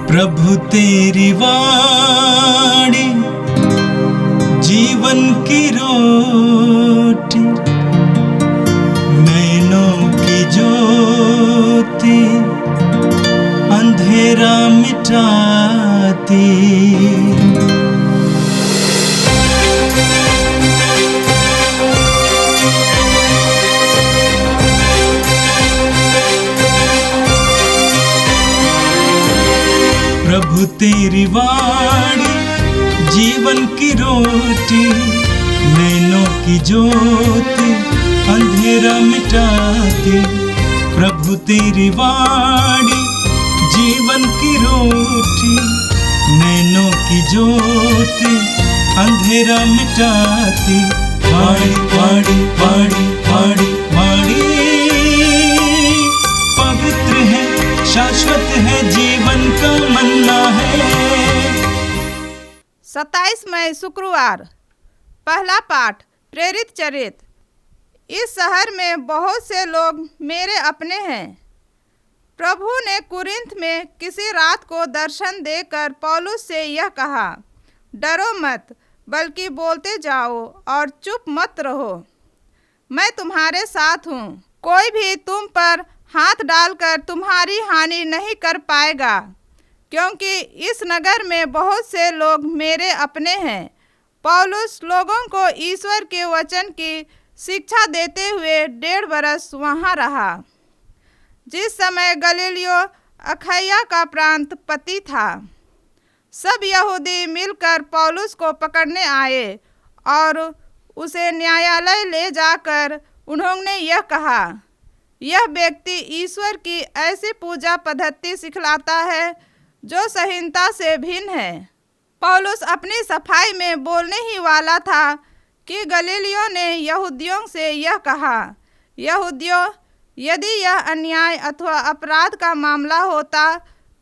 प्रभु तेरी वाणी जीवन की रोटी, नैनों की ज्योति अंधेरा मिटाती। प्रभु तेरी वाणी जीवन की रोटी, नैनों की ज्योति अंधेरा मिटाती। प्रभु तेरी वाणी जीवन की रोटी, नैनों की ज्योति अंधेरा मिटाती। वाणी वाणी वाणी वाणी वाणी पवित्र है, शाश्वत है, जीवन का मन्ना है। 27 मई शुक्रवार। पहला पाठ प्रेरित चरित्र। इस शहर में बहुत से लोग मेरे अपने हैं। प्रभु ने कुरिन्थ में किसी रात को दर्शन देकर पौलुस से यह कहा, डरो मत, बल्कि बोलते जाओ और चुप मत रहो। मैं तुम्हारे साथ हूँ। कोई भी तुम पर हाथ डालकर तुम्हारी हानि नहीं कर पाएगा, क्योंकि इस नगर में बहुत से लोग मेरे अपने हैं। पौलुस लोगों को ईश्वर के वचन की शिक्षा देते हुए 1.5 बरस वहाँ रहा। जिस समय गलीलियो अखैया का प्रांत पति था, सब यहूदी मिलकर पौलुस को पकड़ने आए और उसे न्यायालय ले जाकर उन्होंने यह कहा, यह व्यक्ति ईश्वर की ऐसी पूजा पद्धति सिखलाता है जो संहिता से भिन्न है। पौलुस अपनी सफाई में बोलने ही वाला था कि गलीलियों ने यहूदियों से यह कहा, यहूदियों, यदि यह अन्याय अथवा अपराध का मामला होता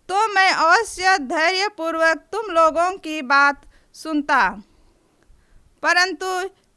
तो मैं अवश्य धैर्यपूर्वक तुम लोगों की बात सुनता, परंतु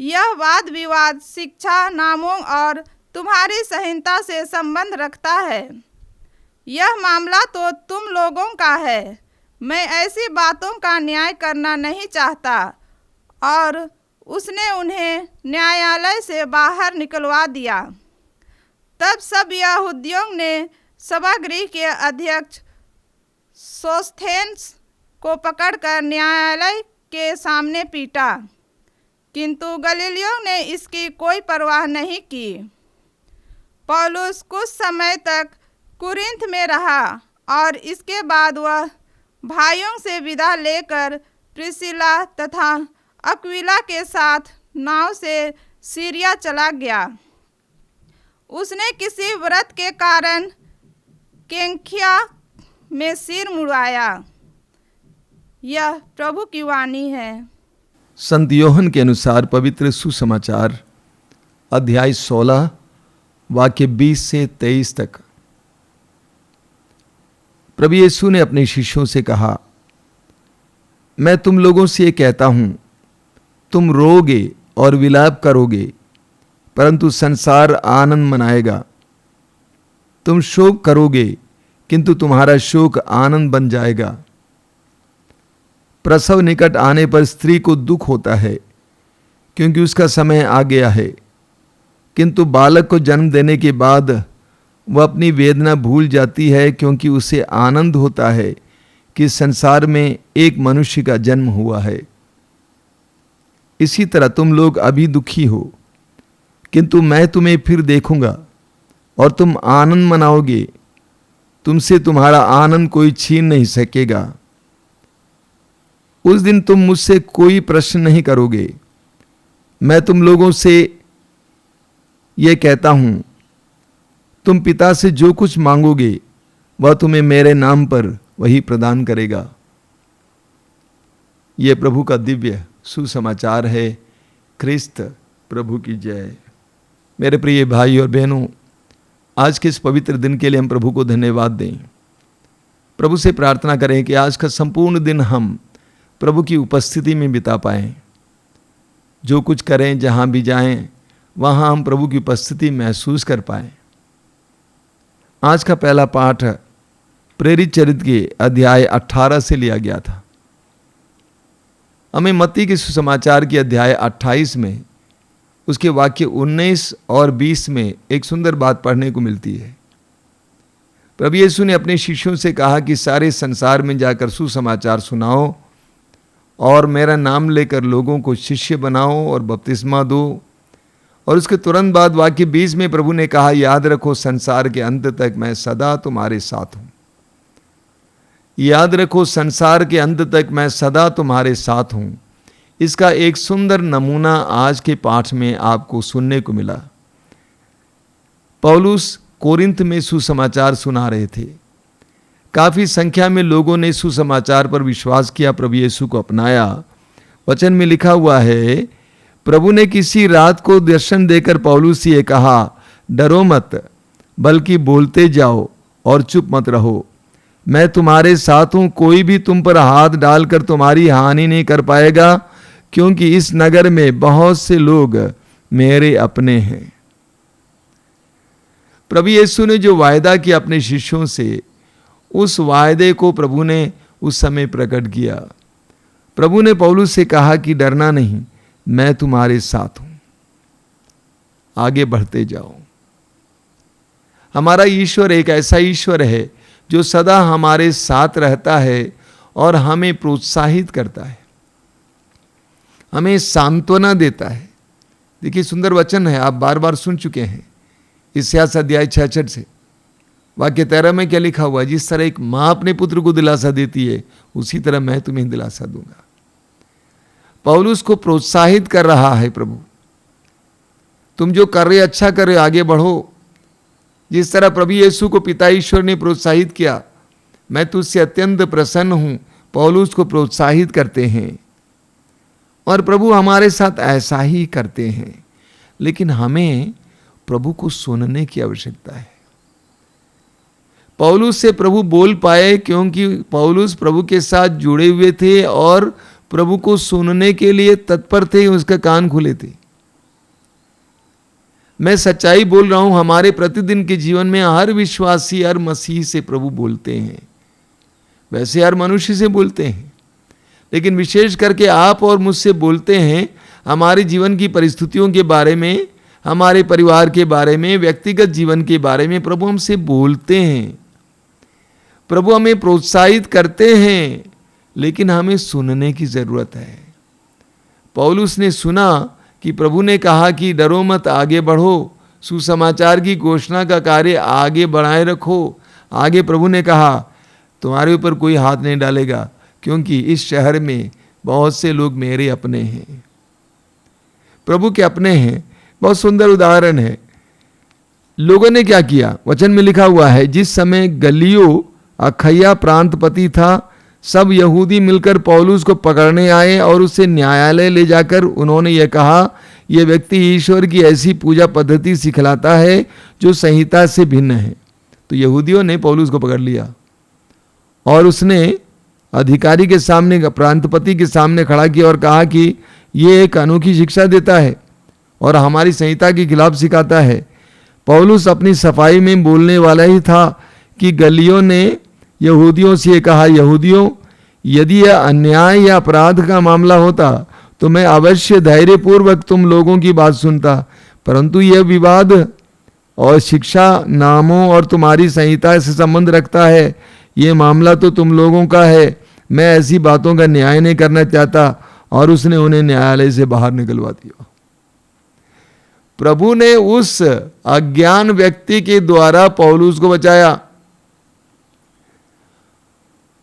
यह वाद विवाद शिक्षा नामों और तुम्हारी संहिता से संबंध रखता है। यह मामला तो तुम लोगों का है। मैं ऐसी बातों का न्याय करना नहीं चाहता। और उसने उन्हें न्यायालय से बाहर निकलवा दिया। तब सब यहूदियों ने सभागृह के अध्यक्ष सोस्थेनेस को पकड़कर न्यायालय के सामने पीटा, किंतु गलीलियों ने इसकी कोई परवाह नहीं की। पौलुस कुछ समय तक कुरिन्थ में रहा और इसके बाद वह भाइयों से विदा लेकर प्रिसिला तथा अक्विला के साथ नाव से सीरिया चला गया। उसने किसी व्रत के कारण केंख्रिया में सिर मुड़ाया। यह प्रभु की वाणी है। संत यूहन्ना के अनुसार पवित्र सुसमाचार अध्याय 16 वाक्य 20 से 23 तक। प्रभु यीशु ने अपने शिष्यों से कहा, मैं तुम लोगों से ये कहता हूं, तुम रोगे और विलाप करोगे, परंतु संसार आनंद मनाएगा। तुम शोक करोगे, किंतु तुम्हारा शोक आनंद बन जाएगा। प्रसव निकट आने पर स्त्री को दुख होता है, क्योंकि उसका समय आ गया है, किंतु बालक को जन्म देने के बाद वह अपनी वेदना भूल जाती है, क्योंकि उसे आनंद होता है कि संसार में एक मनुष्य का जन्म हुआ है। इसी तरह तुम लोग अभी दुखी हो, किंतु मैं तुम्हें फिर देखूंगा और तुम आनंद मनाओगे। तुमसे तुम्हारा आनंद कोई छीन नहीं सकेगा। उस दिन तुम मुझसे कोई प्रश्न नहीं करोगे। मैं तुम लोगों से यह कहता हूं, तुम पिता से जो कुछ मांगोगे वह तुम्हें मेरे नाम पर वही प्रदान करेगा। यह प्रभु का दिव्य सुसमाचार है। ख्रिस्त प्रभु की जय। मेरे प्रिय भाई और बहनों, आज के इस पवित्र दिन के लिए हम प्रभु को धन्यवाद दें। प्रभु से प्रार्थना करें कि आज का संपूर्ण दिन हम प्रभु की उपस्थिति में बिता पाएं। जो कुछ करें, जहां भी जाएं, वहां हम प्रभु की उपस्थिति महसूस कर पाएं। आज का पहला पाठ प्रेरित चरित्र के अध्याय 18 से लिया गया था। हमें मत्ती के सुसमाचार के अध्याय 28 में उसके वाक्य 19 और 20 में एक सुंदर बात पढ़ने को मिलती है। प्रभु यीशु ने अपने शिष्यों से कहा कि सारे संसार में जाकर सुसमाचार सुनाओ और मेरा नाम लेकर लोगों को शिष्य बनाओ और बपतिस्मा दो। और उसके तुरंत बाद वाक्य 20 में प्रभु ने कहा, याद रखो संसार के अंत तक मैं सदा तुम्हारे साथ हूं। याद रखो संसार के अंत तक मैं सदा तुम्हारे साथ हूं। इसका एक सुंदर नमूना आज के पाठ में आपको सुनने को मिला। पौलुस कोरिन्थ में सुसमाचार सुना रहे थे। काफी संख्या में लोगों ने सुसमाचार पर विश्वास किया, प्रभु यीशु को अपनाया। वचन में लिखा हुआ है, प्रभु ने किसी रात को दर्शन देकर पौलुस से कहा, डरो मत, बल्कि बोलते जाओ और चुप मत रहो। मैं तुम्हारे साथ हूं, कोई भी तुम पर हाथ डालकर तुम्हारी हानि नहीं कर पाएगा, क्योंकि इस नगर में बहुत से लोग मेरे अपने हैं। प्रभु यीशु ने जो वायदा किया अपने शिष्यों से, उस वायदे को प्रभु ने उस समय प्रकट किया। प्रभु ने पौलुस से कहा कि डरना नहीं, मैं तुम्हारे साथ हूं, आगे बढ़ते जाओ। हमारा ईश्वर एक ऐसा ईश्वर है जो सदा हमारे साथ रहता है और हमें प्रोत्साहित करता है, हमें सांत्वना देता है। देखिए सुंदर वचन है, आप बार बार सुन चुके हैं। इस्यास अध्याय 66 से वाक्य 13 में क्या लिखा हुआ है, जिस तरह एक मां अपने पुत्र को दिलासा देती है, उसी तरह मैं तुम्हें दिलासा दूंगा। पौलुस को प्रोत्साहित कर रहा है प्रभु, तुम जो कर रहे अच्छा कर रहे, आगे बढ़ो। जिस तरह प्रभु यीशु को पिता ईश्वर ने प्रोत्साहित किया, मैं तुझसे अत्यंत प्रसन्न हूं, पौलुस को प्रोत्साहित करते हैं। और प्रभु हमारे साथ ऐसा ही करते हैं, लेकिन हमें प्रभु को सुनने की आवश्यकता है। पौलुस से प्रभु बोल पाए क्योंकि पौलुस प्रभु के साथ जुड़े हुए थे और प्रभु को सुनने के लिए तत्पर थे, उसके कान खुले थे। मैं सच्चाई बोल रहा हूं, हमारे प्रतिदिन के जीवन में हर विश्वासी, हर मसीह से प्रभु बोलते हैं। वैसे हर मनुष्य से बोलते हैं, लेकिन विशेष करके आप और मुझसे बोलते हैं हमारे जीवन की परिस्थितियों के बारे में, हमारे परिवार के बारे में, व्यक्तिगत जीवन के बारे में प्रभु हमसे बोलते हैं। प्रभु हमें प्रोत्साहित करते हैं, लेकिन हमें सुनने की जरूरत है। पौलुस ने सुना कि प्रभु ने कहा कि डरो मत, आगे बढ़ो, सुसमाचार की घोषणा का कार्य आगे बढ़ाए रखो। आगे प्रभु ने कहा तुम्हारे ऊपर कोई हाथ नहीं डालेगा, क्योंकि इस शहर में बहुत से लोग मेरे अपने हैं। प्रभु के अपने हैं। बहुत सुंदर उदाहरण है। लोगों ने क्या किया, वचन में लिखा हुआ है, जिस समय गल्लियो अखैया प्रांतपति था, सब यहूदी मिलकर पौलुस को पकड़ने आए और उसे न्यायालय ले जाकर उन्होंने यह कहा, यह व्यक्ति ईश्वर की ऐसी पूजा पद्धति सिखलाता है जो संहिता से भिन्न है। तो यहूदियों ने पौलुस को पकड़ लिया और उसने अधिकारी के सामने, प्रांतपति के सामने खड़ा किया और कहा कि यह एक अनोखी शिक्षा देता है और हमारी संहिता के खिलाफ सिखाता है। पौलुस अपनी सफाई में बोलने वाला ही था कि गल्लियो ने यहूदियों से कहा, यहूदियों, यदि यह अन्याय या अपराध का मामला होता तो मैं अवश्य धैर्यपूर्वक तुम लोगों की बात सुनता, परंतु यह विवाद और शिक्षा नामों और तुम्हारी संहिता से संबंध रखता है। यह मामला तो तुम लोगों का है, मैं ऐसी बातों का न्याय नहीं करना चाहता। और उसने उन्हें न्यायालय से बाहर निकलवा दिया। प्रभु ने उस अज्ञान व्यक्ति के द्वारा पौलुस को बचाया।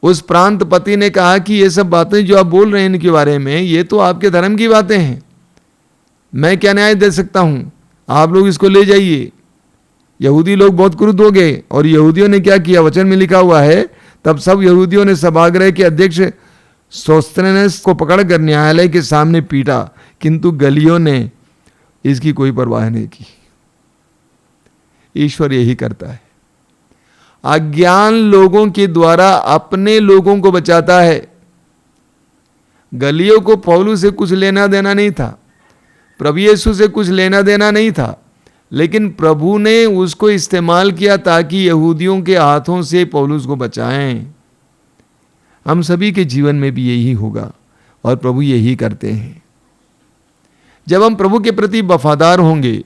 उस प्रांतपति ने कहा कि ये सब बातें जो आप बोल रहे हैं इनके बारे में, ये तो आपके धर्म की बातें हैं, मैं क्या न्याय दे सकता हूं, आप लोग इसको ले जाइए। यहूदी लोग बहुत क्रुद्ध हो गए और यहूदियों ने क्या किया, वचन में लिखा हुआ है, तब सब यहूदियों ने सभागृह के अध्यक्ष सोस्थेनेस को पकड़कर न्यायालय के सामने पीटा, किंतु गल्लियो ने इसकी कोई परवाह नहीं की। ईश्वर यही करता है, अज्ञान लोगों के द्वारा अपने लोगों को बचाता है। गल्लियो को पौलुस से कुछ लेना देना नहीं था, प्रभु यीशु से कुछ लेना देना नहीं था, लेकिन प्रभु ने उसको इस्तेमाल किया ताकि यहूदियों के हाथों से पौलुस को बचाएं। हम सभी के जीवन में भी यही होगा और प्रभु यही करते हैं। जब हम प्रभु के प्रति वफादार होंगे,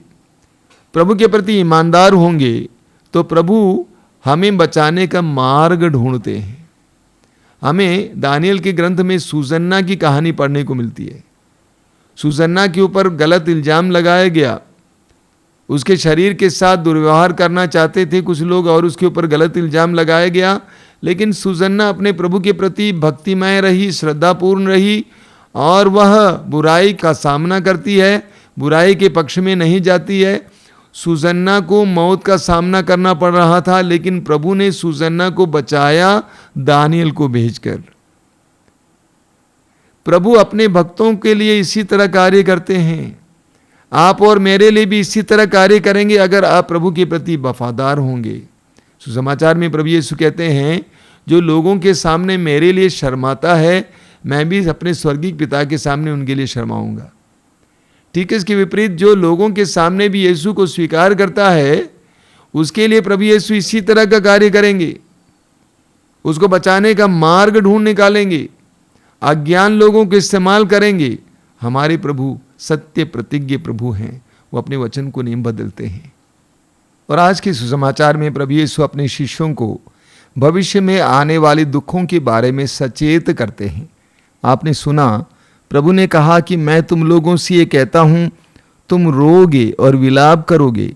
प्रभु के प्रति ईमानदार होंगे, तो प्रभु हमें बचाने का मार्ग ढूंढते हैं। हमें दानियल के ग्रंथ में सुसन्ना की कहानी पढ़ने को मिलती है। सुसन्ना के ऊपर गलत इल्जाम लगाया गया। उसके शरीर के साथ दुर्व्यवहार करना चाहते थे कुछ लोग और उसके ऊपर गलत इल्जाम लगाया गया, लेकिन सुसन्ना अपने प्रभु के प्रति भक्तिमय रही, श्रद्धापूर्ण रही और वह बुराई का सामना करती है, बुराई के पक्ष में नहीं जाती है। सुसन्ना को मौत का सामना करना पड़ रहा था, लेकिन प्रभु ने सुसन्ना को बचाया दानियल को भेजकर। प्रभु अपने भक्तों के लिए इसी तरह कार्य करते हैं। आप और मेरे लिए भी इसी तरह कार्य करेंगे अगर आप प्रभु के प्रति वफादार होंगे। सुसमाचार में प्रभु यीशु कहते हैं, जो लोगों के सामने मेरे लिए शर्माता है, मैं भी अपने स्वर्गीय पिता के सामने उनके लिए शर्माऊंगा। ठीक है, इसके विपरीत जो लोगों के सामने भी यीशु को स्वीकार करता है, उसके लिए प्रभु यीशु इसी तरह का कार्य करेंगे। उसको बचाने का मार्ग ढूंढ निकालेंगे, अज्ञान लोगों को इस्तेमाल करेंगे। हमारे प्रभु सत्य प्रतिज्ञ प्रभु हैं, वो अपने वचन को नहीं बदलते हैं। और आज के सुसमाचार में प्रभु यीशु अपने शिष्यों को भविष्य में आने वाले दुखों के बारे में सचेत करते हैं। आपने सुना, प्रभु ने कहा कि मैं तुम लोगों से ये कहता हूं, तुम रोगे और विलाप करोगे,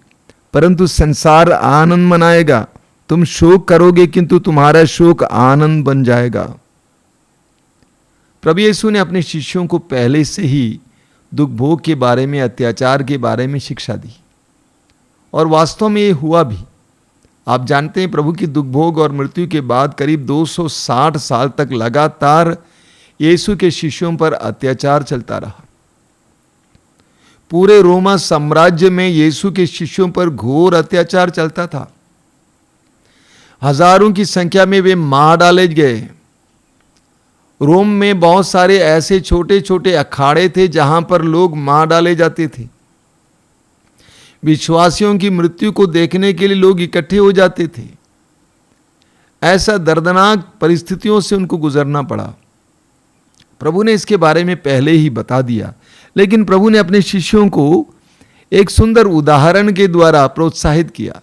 परंतु संसार आनंद मनाएगा। तुम शोक करोगे, किंतु तुम्हारा शोक आनंद बन जाएगा। प्रभु यीशु ने अपने शिष्यों को पहले से ही दुख भोग के बारे में, अत्याचार के बारे में शिक्षा दी, और वास्तव में ये हुआ भी। आप जानते हैं, प्रभु की दुख भोग और मृत्यु के बाद करीब 260 साल तक लगातार यीशु के शिष्यों पर अत्याचार चलता रहा। पूरे रोमा साम्राज्य में यीशु के शिष्यों पर घोर अत्याचार चलता था। हजारों की संख्या में वे मार डाले गए। रोम में बहुत सारे ऐसे छोटे छोटे अखाड़े थे जहां पर लोग मार डाले जाते थे। विश्वासियों की मृत्यु को देखने के लिए लोग इकट्ठे हो जाते थे। ऐसा दर्दनाक परिस्थितियों से उनको गुजरना पड़ा। प्रभु ने इसके बारे में पहले ही बता दिया, लेकिन प्रभु ने अपने शिष्यों को एक सुंदर उदाहरण के द्वारा प्रोत्साहित किया।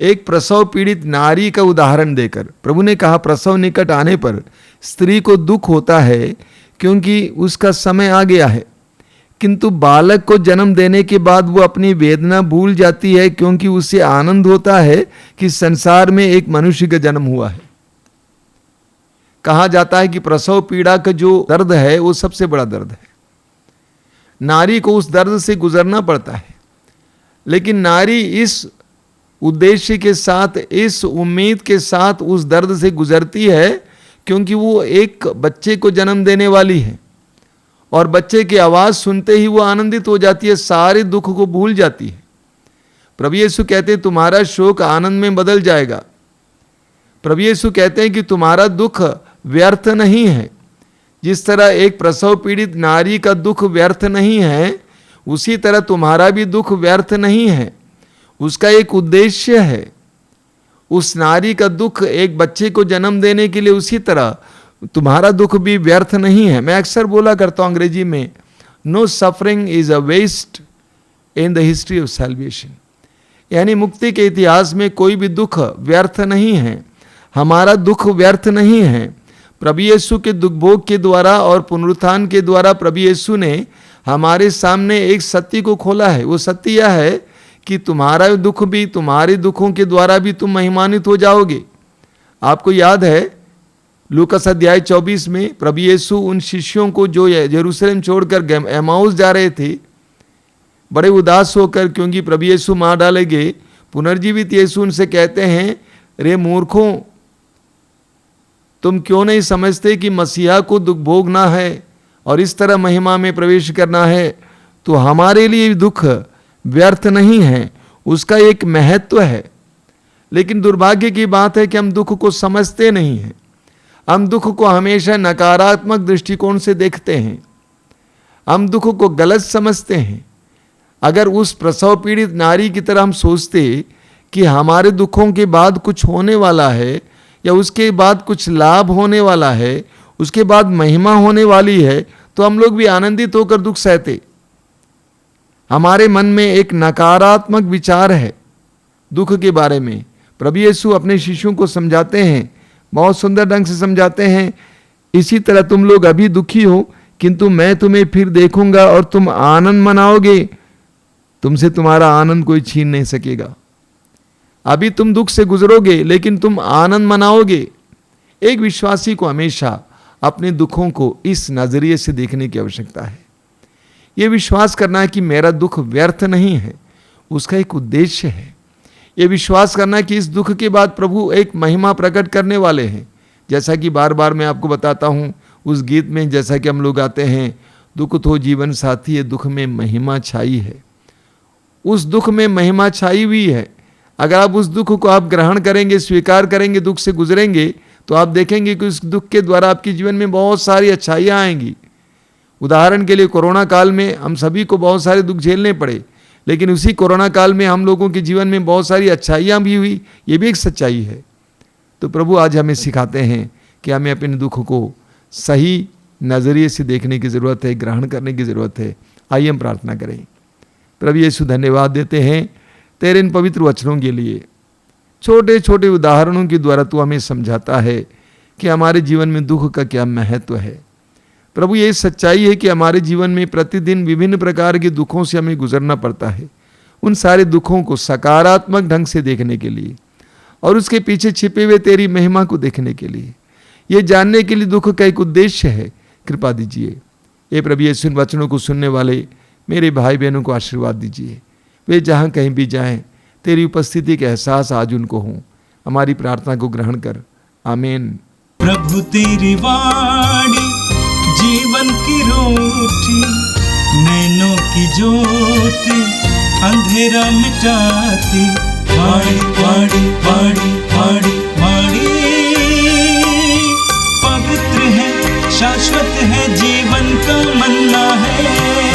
एक प्रसव पीड़ित नारी का उदाहरण देकर प्रभु ने कहा, प्रसव निकट आने पर स्त्री को दुख होता है क्योंकि उसका समय आ गया है, किंतु बालक को जन्म देने के बाद वो अपनी वेदना भूल जाती है, क्योंकि उसे आनंद होता है कि संसार में एक मनुष्य का जन्म हुआ है। कहा जाता है कि प्रसव पीड़ा का जो दर्द है वो सबसे बड़ा दर्द है। नारी को उस दर्द से गुजरना पड़ता है, लेकिन नारी इस उद्देश्य के साथ, इस उम्मीद के साथ उस दर्द से गुजरती है क्योंकि वो एक बच्चे को जन्म देने वाली है, और बच्चे की आवाज सुनते ही वो आनंदित हो जाती है, सारे दुख को भूल जाती है। प्रभु यीशु कहते हैं तुम्हारा शोक आनंद में बदल जाएगा। प्रभु यीशु कहते हैं कि तुम्हारा दुख व्यर्थ नहीं है। जिस तरह एक प्रसव पीड़ित नारी का दुख व्यर्थ नहीं है, उसी तरह तुम्हारा भी दुख व्यर्थ नहीं है। उसका एक उद्देश्य है। उस नारी का दुख एक बच्चे को जन्म देने के लिए, उसी तरह तुम्हारा दुख भी व्यर्थ नहीं है। मैं अक्सर बोला करता हूं अंग्रेजी में, no suffering is a waste in the history of salvation. यानी मुक्ति के इतिहास में कोई भी दुख व्यर्थ नहीं है। हमारा दुख व्यर्थ नहीं है। प्रभु यीशु के दुख भोग के द्वारा और पुनरुत्थान के द्वारा प्रभु यीशु ने हमारे सामने एक सत्य को खोला है। वो सत्य यह है कि तुम्हारा दुख भी, तुम्हारे दुखों के द्वारा भी तुम महिमानित हो जाओगे। आपको याद है लूकास अध्याय 24 में प्रभु यीशु उन शिष्यों को जो यरूशलेम छोड़कर एमाउस जा रहे थे, बड़े उदास होकर, क्योंकि प्रभु यीशु मार डाले गए, पुनर्जीवित यीशु उनसे कहते हैं, रे मूर्खों, तुम क्यों नहीं समझते कि मसीहा को दुख भोगना है और इस तरह महिमा में प्रवेश करना है? तो हमारे लिए दुख व्यर्थ नहीं है, उसका एक महत्व है। लेकिन दुर्भाग्य की बात है कि हम दुख को समझते नहीं हैं। हम दुख को हमेशा नकारात्मक दृष्टिकोण से देखते हैं। हम दुख को गलत समझते हैं। अगर उस प्रसव पीड़ित नारी की तरह हम सोचते कि हमारे दुखों के बाद कुछ होने वाला है या उसके बाद कुछ लाभ होने वाला है, उसके बाद महिमा होने वाली है, तो हम लोग भी आनंदित होकर दुख सहते। हमारे मन में एक नकारात्मक विचार है दुख के बारे में। प्रभु यीशु अपने शिष्यों को समझाते हैं, बहुत सुंदर ढंग से समझाते हैं, इसी तरह तुम लोग अभी दुखी हो, किंतु मैं तुम्हें फिर देखूंगा और तुम आनंद मनाओगे, तुमसे तुम्हारा आनंद कोई छीन नहीं सकेगा। अभी तुम दुख से गुजरोगे लेकिन तुम आनंद मनाओगे। एक विश्वासी को हमेशा अपने दुखों को इस नजरिए से देखने की आवश्यकता है। यह विश्वास करना है कि मेरा दुख व्यर्थ नहीं है, उसका एक उद्देश्य है। यह विश्वास करना कि इस दुख के बाद प्रभु एक महिमा प्रकट करने वाले हैं। जैसा कि बार बार मैं आपको बताता हूँ उस गीत में, जैसा कि हम लोग गाते हैं, दुख तो जीवन साथी है, दुख में महिमा छाई है। उस दुख में महिमा छाई हुई है। अगर आप उस दुख को आप ग्रहण करेंगे, स्वीकार करेंगे, दुख से गुजरेंगे, तो आप देखेंगे कि उस दुख के द्वारा आपके जीवन में बहुत सारी अच्छाइयाँ आएंगी। उदाहरण के लिए कोरोना काल में हम सभी को बहुत सारे दुख झेलने पड़े, लेकिन उसी कोरोना काल में हम लोगों के जीवन में बहुत सारी अच्छाइयाँ भी हुई। ये भी एक सच्चाई है। तो प्रभु आज हमें सिखाते हैं कि हमें अपने दुख को सही नज़रिए से देखने की ज़रूरत है, ग्रहण करने की ज़रूरत है। आइए हम प्रार्थना करें। प्रभु यीशु धन्यवाद देते हैं तेरे इन पवित्र वचनों के लिए। छोटे छोटे उदाहरणों के द्वारा तू हमें समझाता है कि हमारे जीवन में दुख का क्या महत्व है। प्रभु ये सच्चाई है कि हमारे जीवन में प्रतिदिन विभिन्न प्रकार के दुखों से हमें गुजरना पड़ता है। उन सारे दुखों को सकारात्मक ढंग से देखने के लिए और उसके पीछे छिपे हुए तेरी महिमा को देखने के लिए, ये जानने के लिए दुख का एक उद्देश्य है। कृपा दीजिए। ये प्रभु यीशु इन वचनों को सुनने वाले मेरे भाई बहनों को आशीर्वाद दीजिए। वे जहाँ कहीं भी जाएं, तेरी उपस्थिति के एहसास आज उनको हों। हमारी प्रार्थना को ग्रहण कर, आमीन। प्रभु तेरी वाणी जीवन की रोटी, नैनों की ज्योति अंधेरा मिटाती। वाणी वाणी वाणी वाणी वाणी पवित्र है, शाश्वत है, जीवन का मन्ना है।